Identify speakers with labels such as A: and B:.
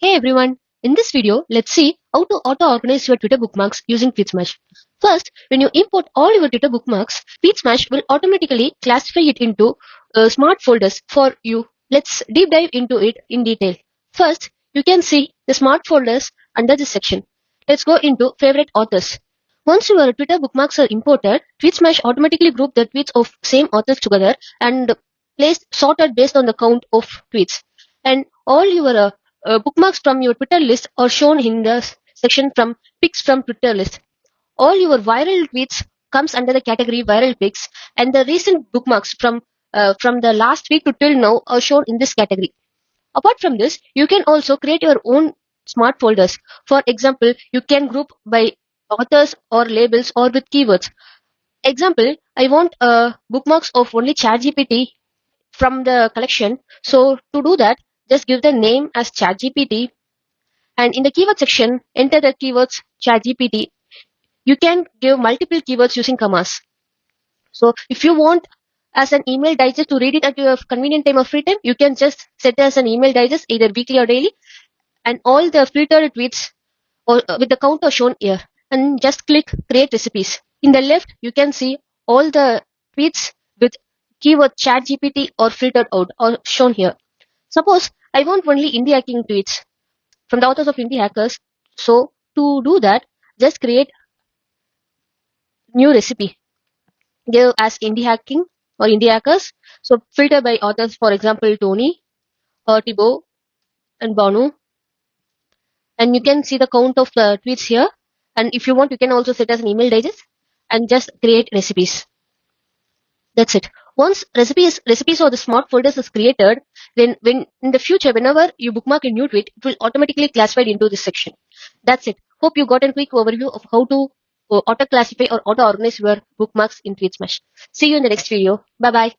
A: Hey everyone, in this video, let's see how to auto-organize your Twitter bookmarks using Tweetsmash. First, when you import all your Twitter bookmarks, Tweetsmash will automatically classify it into smart folders for you. Let's deep dive into it in detail. First, you can see the smart folders under this section. Let's go into favorite authors. Once your Twitter bookmarks are imported, Tweetsmash automatically group the tweets of same authors together and placed sorted based on the count of tweets. And all your bookmarks from your Twitter list are shown in the section from pics from Twitter list. All your viral tweets comes under the category viral pics, and the recent bookmarks from the last week to till now are shown in this category. Apart from this, you can also create your own smart folders. For example, you can group by authors or labels or with keywords. Example, I want bookmarks of only ChatGPT from the collection. So to do that, just give the name as ChatGPT, and in the keyword section, enter the keywords ChatGPT. You can give multiple keywords using commas. So if you want as an email digest to read it at your convenient time of free time, you can just set as an email digest either weekly or daily, and all the filtered tweets or with the counter shown here, and just click create recipes. In the left, you can see all the tweets with keyword ChatGPT or filtered out or shown here. Suppose I want only indie hacking tweets from the authors of indie hackers. So to do that, just create new recipe. Give as indie hacking or indie hackers. So filter by authors, for example, Tony or Thibault and Banu. And you can see the count of the tweets here. And if you want, you can also set as an email digest and just create recipes. That's it. Once recipes or the smart folders is created, then when in the future, whenever you bookmark a new tweet, it will automatically classify into this section. That's it. Hope you got a quick overview of how to auto classify or auto organize your bookmarks in Tweetsmash. See you in the next video. Bye bye.